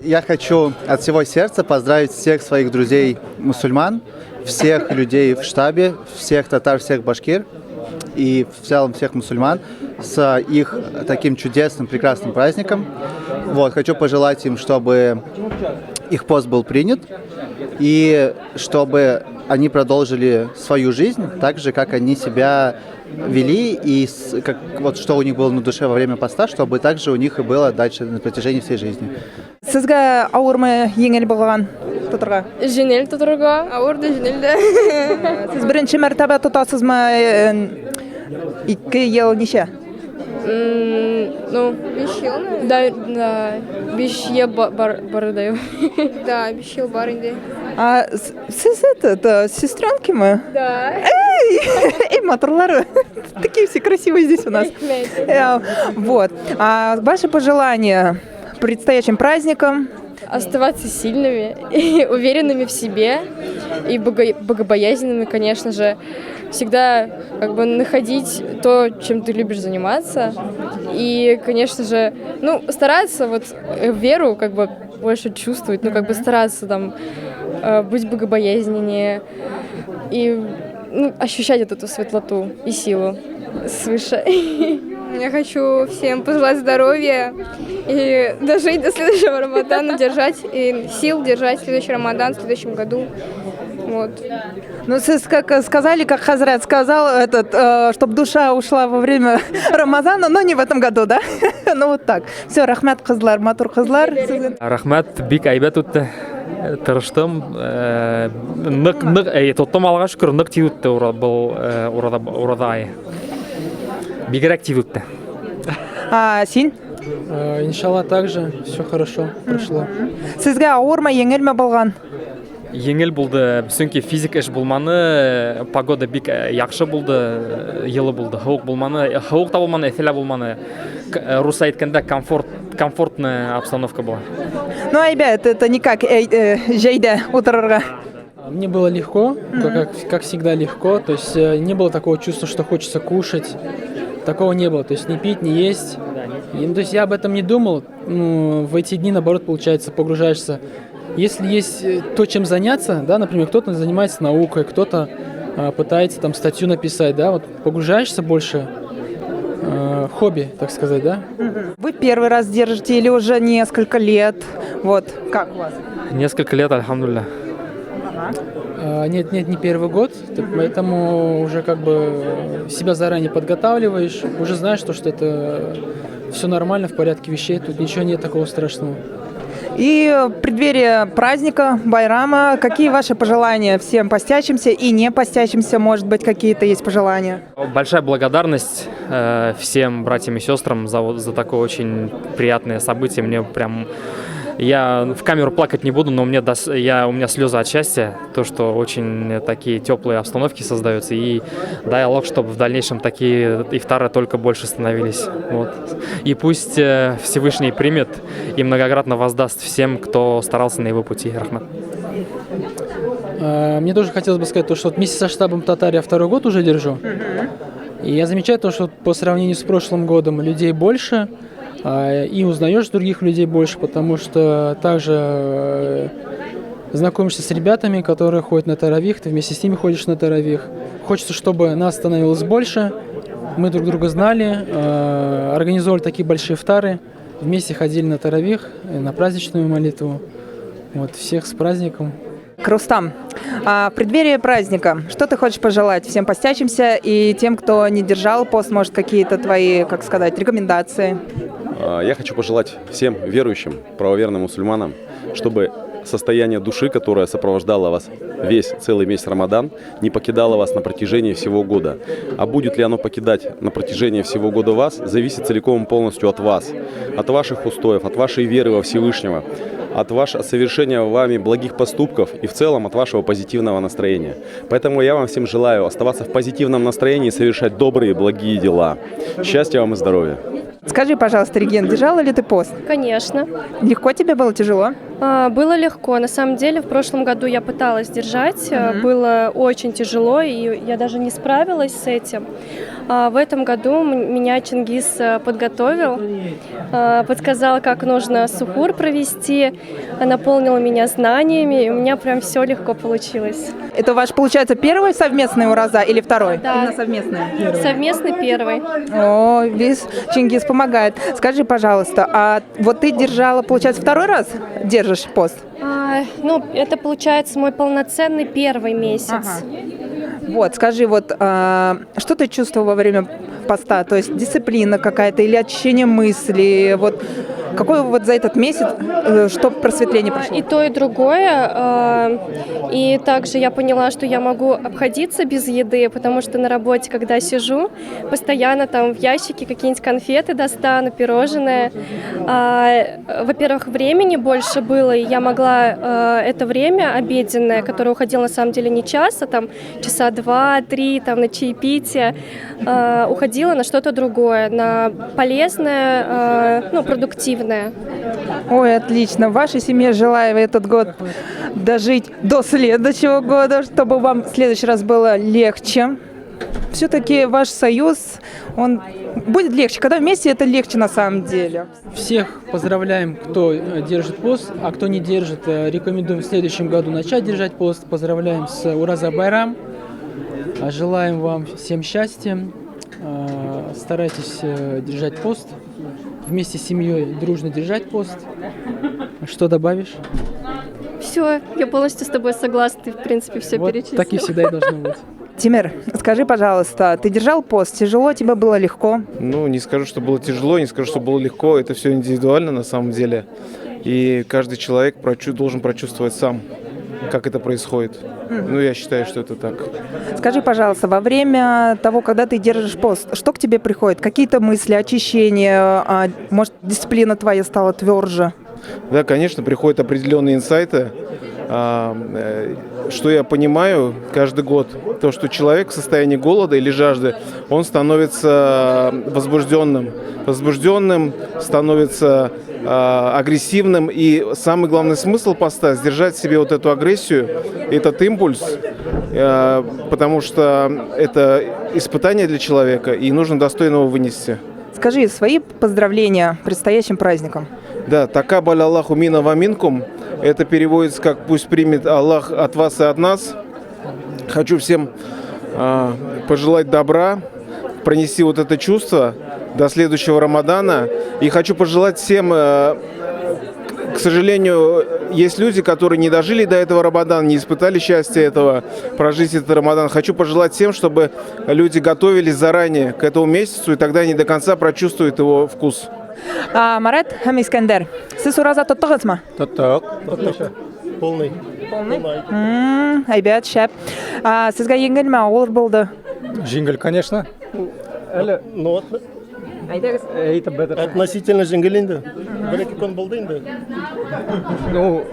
Я хочу от всего сердца поздравить всех своих друзей мусульман, всех людей в штабе, всех татар, всех башкир и в целом всех мусульман с их таким чудесным, прекрасным праздником. Вот, хочу пожелать им, чтобы их пост был принят и чтобы они продолжили свою жизнь так же, как они себя вели и как, вот, что у них было на душе во время поста, чтобы также у них и было дальше на протяжении всей жизни. Сізге ауыр ма, еңел болған тұтырға? Жеңіл тұтырға, ауыр да жеңіл де. Сіз бірінші мәртебе тұтасыз ма? 2 ел неше? Ну, 5 ел. Да, 5 ел бар даю. Да, 5 ел бар инде. А сіз сестренки ма? Да. Эй, матурлары, такие все красивые здесь у нас. Вот. А ваши пожелания предстоящим праздникам? Оставаться сильными и уверенными в себе и богобоязненными, конечно же. Всегда как бы находить то, чем ты любишь заниматься. И, конечно же, ну, стараться вот веру как бы больше чувствовать, ну, как бы стараться там быть богобоязненнее и ощущать вот эту светлоту и силу свыше. Я хочу всем пожелать здоровья и дожить до следующего Рамадана, держать и сил держать следующий Рамадан в следующем году. Вот. Ну, сіз как сказали, как Хазрат сказал, чтобы душа ушла во время Рамазана, но не в этом году, да? Ну, вот так. Все, рахмат қызлар, матур қызлар. Рахмат, бик әйбәт үтте. Тырыштым. Тоттым алға шүкір, нық тиіп үтті бұл урада айы. Бигерәк тиіп үтті. А син? Иншалла, также все хорошо прошло. Сізге ауыр ма, еңел ме болған? Еңел болды, сөңке физик эш булманы, погода бик яқшы болды, елы болды, хауық булманы, хауық та булманы, эфелә булманы. Руса айтканда комфортная обстановка была. Ну, ребят, это не как жейде утырырға. Мне было легко, как всегда легко, то есть не было такого чувства, что хочется кушать, такого не было, то есть не пить, не есть. И, то есть я об этом не думал, в эти дни, наоборот, получается, погружаешься. Если есть то, чем заняться, да, например, кто-то занимается наукой, кто-то пытается там статью написать, да, вот погружаешься больше, хобби, так сказать, да. Вы первый раз держите или уже несколько лет? Вот, как у вас? Несколько лет, альхамдулилля. Нет, не первый год, поэтому уже как бы себя заранее подготавливаешь, уже знаешь, что это все нормально, в порядке вещей, тут ничего нет такого страшного. И в преддверии праздника Байрама, какие ваши пожелания всем постящимся и не постящимся, может быть, какие-то есть пожелания? Большая благодарность всем братьям и сестрам за такое очень приятное событие. Мне прям... Я в камеру плакать не буду, но у меня слезы от счастья, то, что очень такие теплые обстановки создаются. И дай Аллах, чтобы в дальнейшем такие ифтары только больше становились. Вот. И пусть Всевышний примет и многократно воздаст всем, кто старался на его пути. Рахмат. Мне тоже хотелось бы сказать, что вместе со штабом Татар я 2-й год уже держу. И я замечаю то, что по сравнению с прошлым годом людей больше. И узнаешь других людей больше, потому что также знакомишься с ребятами, которые ходят на таравих, ты вместе с ними ходишь на таравих. Хочется, чтобы нас становилось больше, мы друг друга знали, организовали такие большие ифтары, вместе ходили на таравих, на праздничную молитву. Вот, всех с праздником. Рустам, в преддверии праздника, что ты хочешь пожелать всем постящимся и тем, кто не держал пост, может, какие-то твои, как сказать, рекомендации? Я хочу пожелать всем верующим, правоверным мусульманам, чтобы состояние души, которое сопровождало вас весь целый месяц Рамадан, не покидало вас на протяжении всего года. А будет ли оно покидать на протяжении всего года вас, зависит целиком и полностью от вас, от ваших устоев, от вашей веры во Всевышнего, от совершения вами благих поступков и в целом от вашего позитивного настроения. Поэтому я вам всем желаю оставаться в позитивном настроении и совершать добрые, благие дела. Счастья вам и здоровья! Скажи, пожалуйста, Регин, держала ли ты пост? Конечно. Легко тебе было, тяжело? Было легко. На самом деле, в прошлом году я пыталась держать. Было очень тяжело, и я даже не справилась с этим. В этом году меня Чингис подготовил, подсказал, как нужно сухур провести, наполнил меня знаниями, и у меня прям все легко получилось. Это ваш, получается, первый совместный ураза или второй? Да. Именно совместный. Совместный первый. О, видишь, Чингис помогает. Скажи, пожалуйста, а вот ты держала, получается, второй раз держишь пост? Ну, это получается мой полноценный первый месяц. Ага. Вот, скажи, вот что ты чувствовал во время поста? То есть дисциплина какая-то или очищение мысли? Вот какой вот за этот месяц, что просветление прошло? И то, и другое. И также я поняла, что я могу обходиться без еды, потому что на работе, когда сижу, постоянно там в ящике какие-нибудь конфеты достану, пирожные. Во-первых, времени больше было, и я могла это время обеденное, которое уходило на самом деле не час, а там часа 2-3 там, на чаепитие, уходило на что-то другое, на полезное, ну, продуктивное. Ой, отлично. В вашей семье желаю этот год дожить до следующего года, чтобы вам в следующий раз было легче. Все-таки ваш союз, он будет легче. Когда вместе, это легче на самом деле. Всех поздравляем, кто держит пост, а кто не держит, рекомендуем в следующем году начать держать пост. Поздравляем с Ураза Байрам. Желаем вам всем счастья. Старайтесь держать пост. Вместе с семьей дружно держать пост. Что добавишь? Все, я полностью с тобой согласна, ты, в принципе, все Вот перечислил. так и всегда и должно быть. Тимер, скажи, пожалуйста, ты держал пост? Тяжело тебе было, легко? Ну, не скажу, что было тяжело, не скажу, что было легко. Это все индивидуально на самом деле. И каждый человек должен прочувствовать сам, как это происходит. Ну, я считаю, что это так. Скажи, пожалуйста, во время того, когда ты держишь пост, что к тебе приходит? Какие-то мысли, очищения? Может, дисциплина твоя стала тверже? Да, конечно, приходят определенные инсайты. Что я понимаю каждый год, то, что человек в состоянии голода или жажды, он становится возбужденным. Возбужденным, становится агрессивным. И самый главный смысл поста – сдержать в себе вот эту агрессию, этот импульс, потому что это испытание для человека, и нужно достойно его вынести. Скажи свои поздравления предстоящим праздником. Да, «Такабаль Аллаху мина ва минкум». Это переводится как «Пусть примет Аллах от вас и от нас». Хочу всем пожелать добра, пронести вот это чувство до следующего Рамадана. И хочу пожелать всем, к сожалению, есть люди, которые не дожили до этого Рамадана, не испытали счастья этого, прожить этот Рамадан. Хочу пожелать всем, чтобы люди готовились заранее к этому месяцу, и тогда они до конца прочувствуют его вкус. Марат һәм Искәндәр, сез ураза тоттыгызмы? Тоттык. Полный. Әйбәт, шәп. Сезгә еңелме, авыр булды? Жингель, конечно. Ну вот, Әйдәгез. Это better. относительно жеңіл енді. Бір-екі күн болды енді. Ну,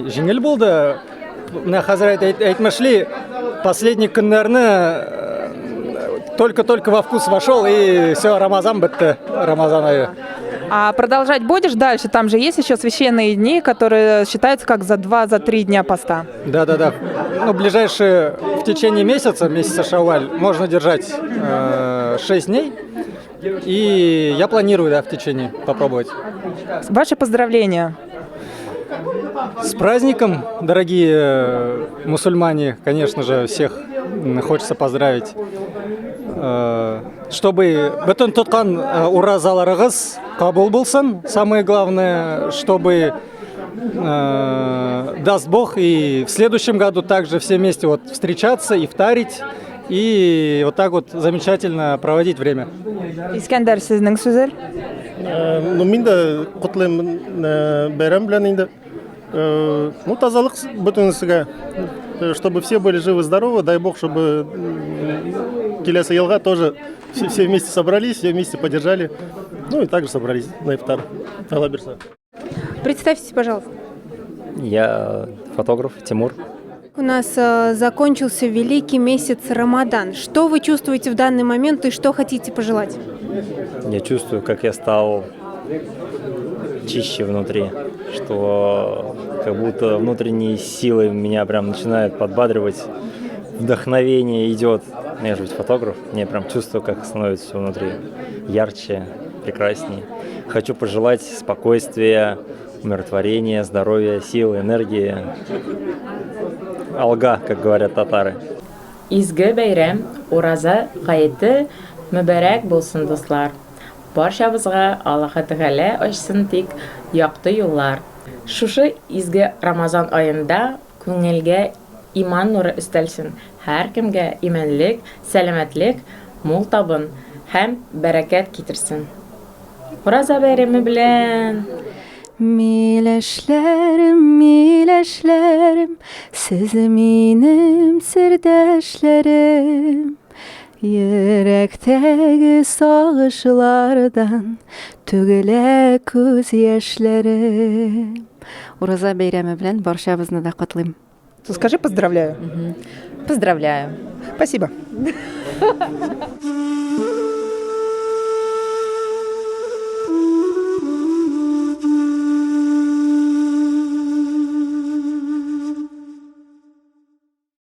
жеңіл болды. Мына хазір айтмашли, последний күндерні только-только во вкус вошел, и все, Рамазан бітті. Рамазан айы. А продолжать будешь дальше? Там же есть еще священные дни, которые считаются как за 2-3 дня поста. Да. Ну, ближайшие в течение месяца Шавваль, можно держать 6 дней. И я планирую, да, в течение попробовать. Ваши поздравления. С праздником, дорогие мусульмане, конечно же, всех хочется поздравить. Чтобы бүтін тұтқан уразаларыңыз қабыл болсын, самое главное, чтобы даст Бог и в следующем году также все вместе вот встречаться, ифтарить и вот так вот замечательно проводить время. Искәндәр, сезнең сүзләр? Ну, мен де құтлаймын бәйрам белән енді. Ну, тазалық бүтінісіге, чтобы все были живы-здоровы, дай Бог, чтобы келесі елға тоже все вместе собрались, все вместе поддержали, ну и также собрались на ифтар. Алла берса. Представьтесь, пожалуйста. Я фотограф Тимур. У нас закончился великий месяц Рамадан. Что вы чувствуете в данный момент и что хотите пожелать? Я чувствую, как я стал чище внутри, что как будто внутренние силы меня прям начинают подбадривать, вдохновение идет. Я же ведь фотограф, я прям чувствую, как становится все внутри ярче, прекраснее. Хочу пожелать спокойствия, умиротворения, здоровья, силы, энергии. Алга, как говорят татары. Изге бәйрәм, ураза гаете мөбарәк булсын, дуслар. Барчабызга Аллаһы Тәгалә ачсын тик якты юллар. Шушы изге Рамазан аенда күңелгә иман нуры өстәлсен. Һәркемгә иманлык, сәламәтлек, мул табын һәм бәрәкәт китерсен. Ураза бәйрәме белән! Миләшләрем, миләшләрем, сез минем сердәшләрем. Йөрәктәге сагышлардан түгелә күз яшьләрем. Ураза бәйрәме белән барчабызны да котлыйм. Скажи поздравляю. Поздравляю. Спасибо.